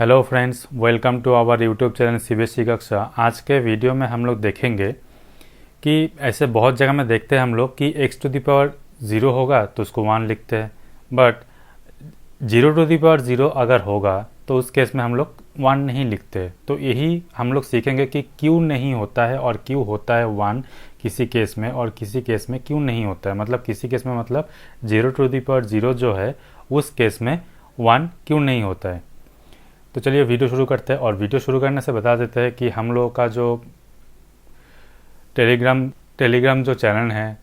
Hello friends, welcome to our YouTube channel CBSE कक्षा। आज के वीडियो में हम लोग देखेंगे कि ऐसे बहुत जगह में देखते हैं हम लोग कि x टू दी पावर 0 होगा तो उसको 1 लिखते हैं, बट 0 टू दी पावर 0 अगर होगा तो उस केस में हम लोग 1 नहीं लिखते। तो यही हम लोग सीखेंगे कि क्यों नहीं होता है और क्यों होता है 1 किसी केस में और किसी केस में क्यों नहीं होता है। मतलब किसी केस में मतलब 0 टू दी पावर 0 जो है उस केस में 1 क्यों नहीं होता है। तो चलिए वीडियो शुरू करते हैं। और वीडियो शुरू करने से बता देते हैं कि हम लोगों का जो टेलीग्राम जो चैनल है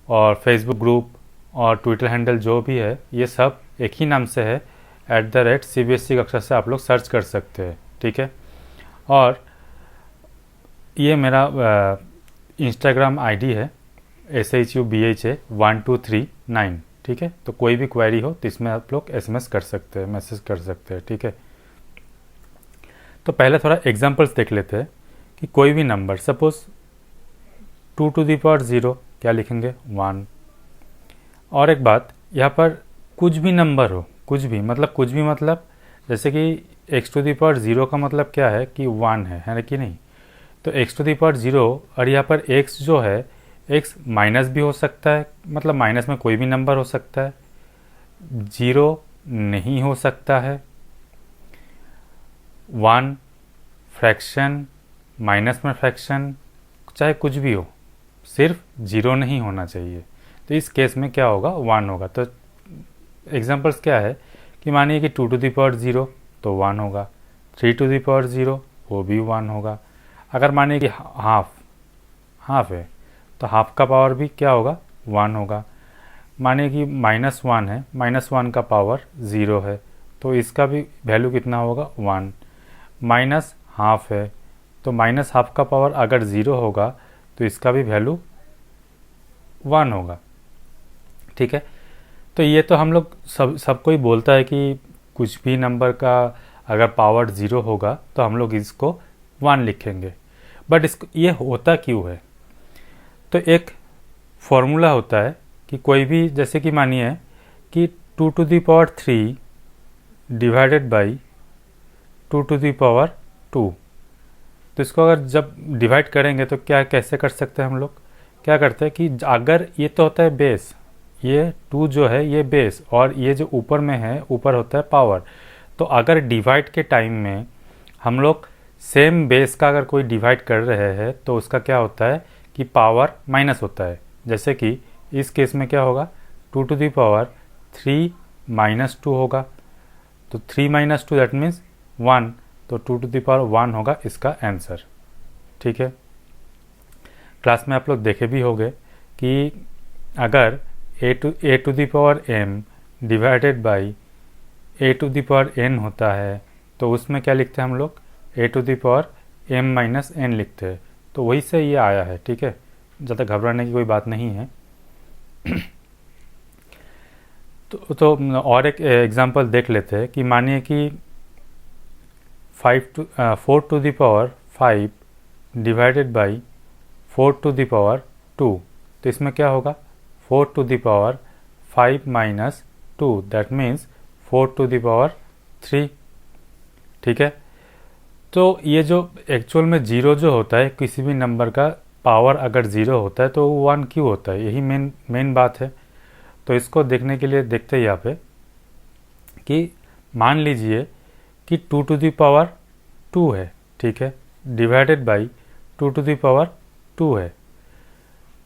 और फेसबुक ग्रुप और ट्विटर हैंडल जो भी है ये सब एक ही नाम से है, @CBSE कक्षा से आप लोग सर्च कर सकते हैं, ठीक है। और ये मेरा इंस्टाग्राम आईडी है SHUBHA1239, ठीक है। तो कोई भी क्वेरी हो तो इसमें आप लोग SMS कर सकते हैं, मैसेज कर सकते हैं, ठीक है। तो पहले थोड़ा एग्जांपल्स देख लेते हैं कि कोई भी number, suppose 2 to the power 0 क्या लिखेंगे 1। और एक बात, यहाँ पर कुछ भी नंबर हो, कुछ भी मतलब जैसे कि x टू दी पावर 0 का मतलब क्या है कि 1 है कि नहीं। तो x टू दी पावर 0 और यहाँ पर x जो है x माइनस भी हो सकता है, मतलब माइनस में कोई भी नंबर हो सकता है, 0 नहीं हो सकता है, 1 फ्रैक्शन, माइनस में फ्रैक्शन, चाहे कुछ भी हो, सिर्फ 0 नहीं होना चाहिए। तो इस केस में क्या होगा 1 होगा। तो एग्जांपल्स क्या है कि मानिए कि 2 टू दी पावर 0 तो 1 होगा, 3 टू दी पावर 0 वो भी 1 होगा। अगर मानिए कि हाफ है तो हाफ का पावर भी क्या होगा 1 होगा। मानिए कि -1 है, -1 का पावर 0 है तो इसका भी वैल्यू कितना होगा 1। माइनस हाफ है तो माइनस हाफ का पावर अगर 0 होगा तो इसका भी वैल्यू 1 होगा, ठीक है। तो ये तो हम लोग सब कोई बोलता है कि कुछ भी नंबर का अगर पावर 0 होगा तो हम लोग इसको 1 लिखेंगे, बट इसको ये होता क्यों है। तो एक फॉर्मूला होता है कि कोई भी, जैसे कि मानिए कि 2 to the power 3 divided by 2 to the power 2। तो इसको अगर जब डिवाइड करेंगे तो क्या कैसे कर सकते हैं हम लोग, क्या करते हैं कि अगर ये तो होता है बेस, ये 2 जो है ये बेस और ये जो ऊपर में है ऊपर होता है पावर। तो अगर डिवाइड के टाइम में हम लोग सेम बेस का अगर कोई डिवाइड कर रहे हैं तो उसका क्या होता है कि पावर माइनस होता है। जैसे कि इस केस में क्या होगा 2 टू दी पावर 3 माइनस 2 होगा, तो 3 माइनस 2 दैट मीन्स 1, तो 2 टू दी पावर 1 होगा इसका आंसर, ठीक है। क्लास में आप लोग देखे भी होंगे कि अगर a to the power m divided by a to the power n होता है तो उसमें क्या लिखते हैं हम लोग a to the power m minus n लिखते हैं। तो वही से ये आया है, ठीक है, ज़्यादा घबराने की कोई बात नहीं है। तो और एक एग्जांपल देख लेते हैं कि मानिए कि 4 to the power 5 divided by 4 to the power 2। तो इसमें क्या होगा 4 to the power 5 minus 2 that means 4 to the power 3, ठीक है। तो ये जो एक्चुअल में 0 जो होता है किसी भी नंबर का पावर अगर 0 होता है तो वो 1 क्यों होता है, यही मेन बात है। तो इसको देखने के लिए देखते हैं यहाँ पे कि मान लीजिए कि 2 टू दी पावर 2 है, ठीक है, divided by 2 to the power 2 है।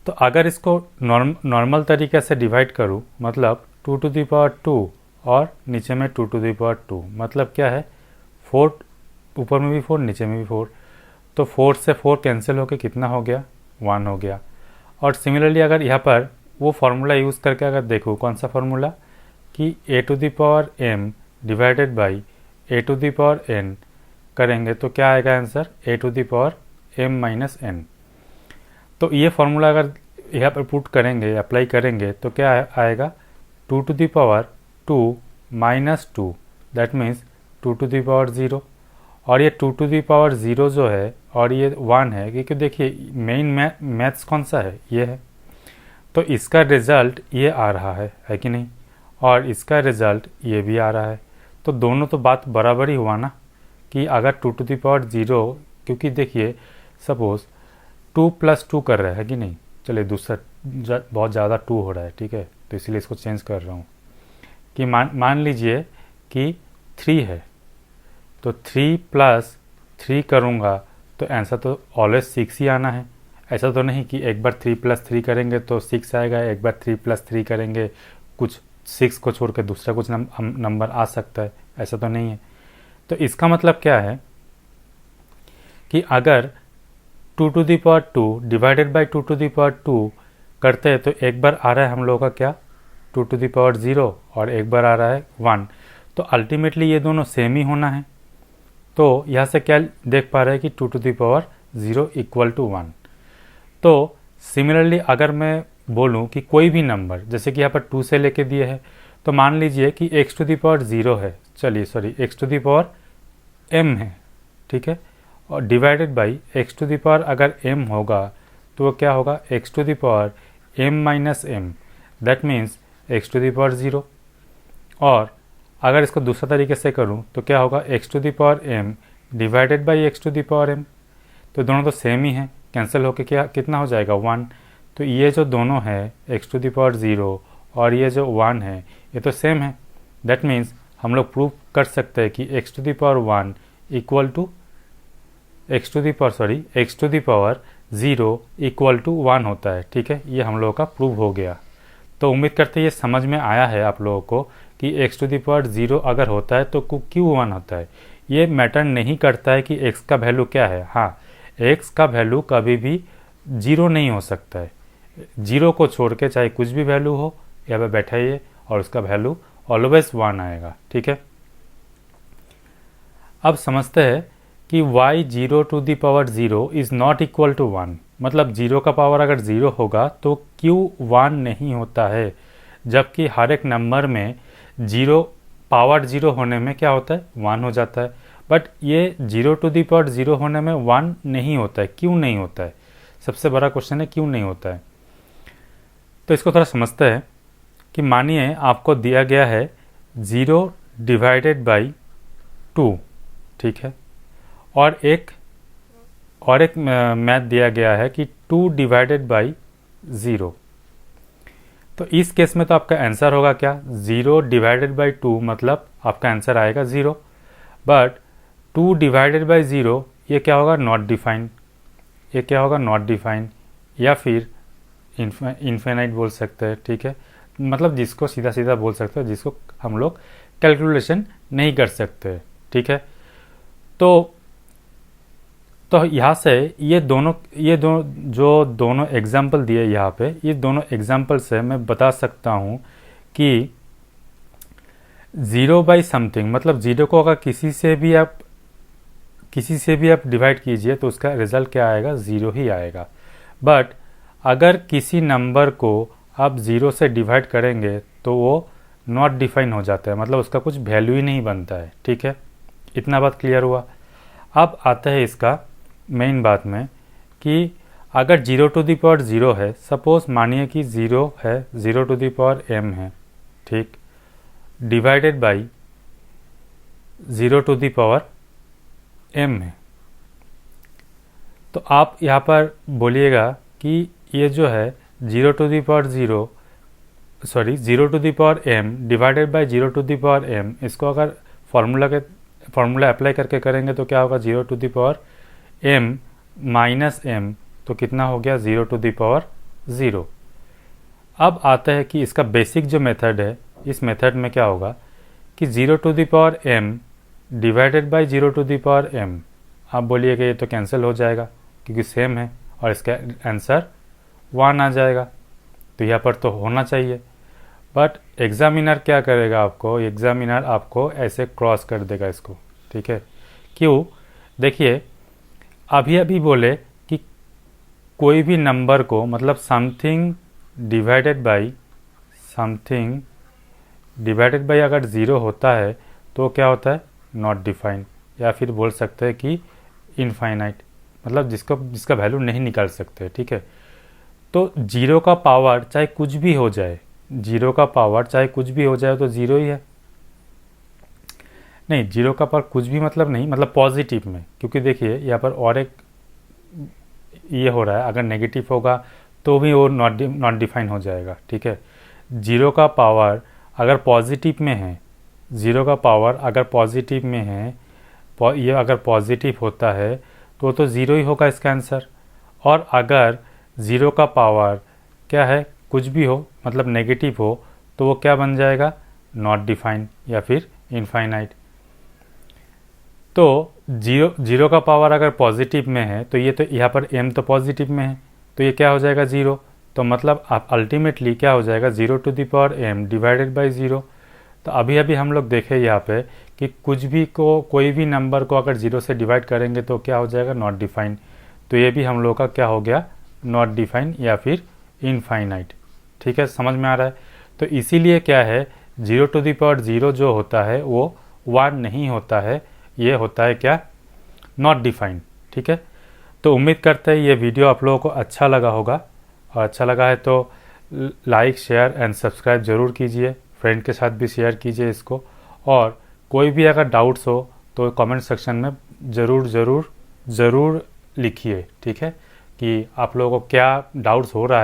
तो अगर इसको नॉर्मल तरीके से डिवाइड करूँ, मतलब 2 टू दी पावर 2 और नीचे में 2 टू दी पावर 2, मतलब क्या है 4, ऊपर में भी 4 नीचे में भी 4, तो 4 से 4 कैंसिल होकर कितना हो गया 1 हो गया। और सिमिलरली अगर यहाँ पर वो फार्मूला यूज़ करके अगर देखो, कौन सा फार्मूला कि a to the power m divided by a to the power n करेंगे तो क्या आएगा answer a to the power m minus n। तो ये फार्मूला अगर यहाँ पर पुट करेंगे, अप्लाई करेंगे तो क्या आएगा 2 to the power 2 minus 2 that means 2 to the power 0। और ये 2 टू दी पावर 0 जो है और ये 1 है, क्योंकि देखिए मेन मैथ्स कौन सा है ये है, तो इसका रिजल्ट ये आ रहा है कि नहीं, और इसका रिजल्ट ये भी आ रहा है। तो दोनों तो बात बराबर ही हुआ ना, कि अगर 2 टू द पावर 0, क्योंकि देखिए सपोज 2 + 2 कर रहा है कि नहीं, चलिए दूसरा बहुत ज़्यादा 2 हो रहा है, ठीक है, तो इसीलिए इसको चेंज कर रहा हूँ कि मान लीजिए कि 3 है, तो 3 + 3 करूँगा तो आंसर तो ऑलवेज 6 ही आना है। ऐसा तो नहीं कि एक बार 3 + 3 करेंगे तो 6 आएगा, एक बार 3 + 3 करेंगे कुछ 6 को छोड़ के दूसरा कुछ नंबर आ सकता है, ऐसा तो नहीं है। तो इसका मतलब क्या है कि अगर 2 to the power 2 divided by 2 to the power 2 करते हैं तो एक बार आ रहा है हम लोगों का क्या, 2 टू द पावर 0, और एक बार आ रहा है 1, तो अल्टीमेटली ये दोनों सेम ही होना है। तो यहाँ से क्या देख पा रहे हैं कि 2 टू द पावर 0 = 1। तो सिमिलरली अगर मैं बोलूँ कि कोई भी नंबर, जैसे कि यहाँ पर 2 से लेके दिए है, तो मान लीजिए कि x टू द पावर 0 है, चलिए sorry x to the power m है, ठीक है, और divided by x to the power अगर m होगा तो वो क्या होगा, x to the power m - m, that means x to the power 0। और अगर इसको दूसरा तरीके से करूं तो क्या होगा, x to the power m divided by x to the power m, तो दोनों तो सेम ही हैं, कैंसिल होके क्या कितना हो जाएगा 1। तो ये जो दोनों है x टू द पावर 0 और ये जो 1 है ये तो सेम है, दैट मीन्स हम लोग प्रूव कर सकते हैं कि x to the power 1 equal to x to the power 0 equal to 1 होता है, ठीक है, ये हम लोगों का प्रूव हो गया। तो उम्मीद करते हैं ये समझ में आया है आप लोगों को कि x टू द पावर 0 अगर होता है तो क्यों 1 होता है। ये मैटर नहीं करता है कि x का वैल्यू क्या है, हाँ x का वैल्यू कभी भी 0 नहीं हो सकता है, 0 को छोड़ के चाहे कुछ भी वैल्यू हो यहाँ पे बैठाइए और उसका वैल्यू ऑलवेज 1 आएगा, ठीक है। अब समझते हैं कि y 0 to the power 0 is not equal to 1, मतलब 0 का पावर अगर 0 होगा तो क्यों 1 नहीं होता है, जबकि हर एक नंबर में 0 पावर 0 होने में क्या होता है 1 हो जाता है, बट ये 0 टू द पावर 0 होने में 1 नहीं होता है, क्यों नहीं होता है, सबसे बड़ा क्वेश्चन है क्यों नहीं होता है। तो इसको थोड़ा समझते हैं कि मानिए आपको दिया गया है 0 डिवाइडेड बाई 2, ठीक है, और एक मैथ दिया गया है कि 2 डिवाइडेड बाई 0। तो इस केस में तो आपका आंसर होगा क्या, 0 डिवाइडेड बाई 2, मतलब आपका आंसर आएगा 0, बट 2 डिवाइडेड बाई 0 ये क्या होगा, नॉट डिफाइंड, ये क्या होगा नॉट डिफाइंड, या फिर इन्फिनाइट बोल सकते हैं, ठीक है, मतलब जिसको सीधा सीधा बोल सकते हैं, जिसको हम लोग कैलकुलेशन नहीं कर सकते, ठीक है। तो यहाँ से ये दोनों एग्जाम्पल दिए यहाँ पे, ये दोनों एग्जाम्पल से मैं बता सकता हूँ कि 0 बाई समथिंग, मतलब 0 को अगर किसी से भी आप डिवाइड कीजिए तो उसका रिजल्ट क्या आएगा, 0 ही आएगा। बट अगर किसी नंबर को आप 0 से डिवाइड करेंगे तो वो नॉट डिफाइन हो जाता है, मतलब उसका कुछ वैल्यू ही नहीं बनता है, ठीक है, इतना बात क्लियर हुआ। अब आता है इसका मेन बात में कि अगर 0 टू द पावर 0 है, सपोज मानिए कि 0 है, 0 टू द पावर m है, ठीक, divided by 0 to the power m है, तो आप यहाँ पर बोलिएगा कि ये जो है 0 to the power 0 to the power m divided by 0 to the power m, इसको अगर फॉर्मूला अप्लाई करके करेंगे तो क्या होगा, 0 to the power m minus m, तो कितना हो गया 0 टू द पावर 0। अब आता है कि इसका बेसिक जो मेथड है, इस मेथड में क्या होगा कि 0 to the power m divided by 0 to the power m, आप बोलिएगा ये तो कैंसिल हो जाएगा क्योंकि सेम है और इसका आंसर 1 आ जाएगा, तो यहाँ पर तो होना चाहिए। बट एग्जामिनर क्या करेगा, एग्जामिनर आपको ऐसे क्रॉस कर देगा इसको, ठीक है, क्यों, देखिए अभी बोले कि कोई भी नंबर को, मतलब समथिंग डिवाइडेड बाई अगर 0 होता है तो क्या होता है, नॉट डिफाइंड, या फिर बोल सकते हैं कि इनफाइनाइट, मतलब जिसका वैल्यू नहीं निकाल सकते, ठीक है। तो 0 का पावर चाहे कुछ भी हो जाए, 0 का पावर चाहे कुछ भी हो जाए तो 0 ही है। नहीं, जीरो का पावर कुछ भी मतलब नहीं, मतलब पॉजिटिव में, क्योंकि देखिए यहाँ पर और एक ये हो रहा है, अगर नेगेटिव होगा तो भी वो नॉट डिफाइन हो जाएगा, ठीक है। जीरो का पावर अगर पॉजिटिव में है, ज़ीरो का पावर अगर पॉजिटिव में है, ये अगर पॉजिटिव होता है तो ज़ीरो ही होगा इसका आंसर। और अगर ज़ीरो का पावर क्या है, कुछ भी हो, मतलब नेगेटिव हो, तो वो क्या बन जाएगा, नॉट डिफाइन या फिर इनफाइनाइट। तो जीरो का पावर अगर पॉजिटिव में है तो ये तो यहाँ पर m तो पॉजिटिव में है, तो ये क्या हो जाएगा, ज़ीरो। तो मतलब आप अल्टीमेटली क्या हो जाएगा, 0 to the power m divided by 0। तो अभी अभी हम लोग देखें यहाँ पे कि कुछ भी को, कोई भी नंबर को अगर 0 से डिवाइड करेंगे तो क्या हो जाएगा, नॉट डिफाइन। तो ये भी हम लोग का क्या हो गया, नॉट डिफाइन या फिर इनफाइनाइट, ठीक है, समझ में आ रहा है। तो इसीलिए क्या है, 0 टू द पावर 0 जो होता है वो 1 नहीं होता है, ये होता है क्या, नॉट डिफाइंड, ठीक है। तो उम्मीद करते हैं ये वीडियो आप लोगों को अच्छा लगा होगा, और अच्छा लगा है तो लाइक शेयर एंड सब्सक्राइब ज़रूर कीजिए, फ्रेंड के साथ भी शेयर कीजिए इसको। और कोई भी अगर डाउट्स हो तो कमेंट सेक्शन में ज़रूर लिखिए, ठीक है, कि आप लोगों को क्या डाउट्स हो रहा है।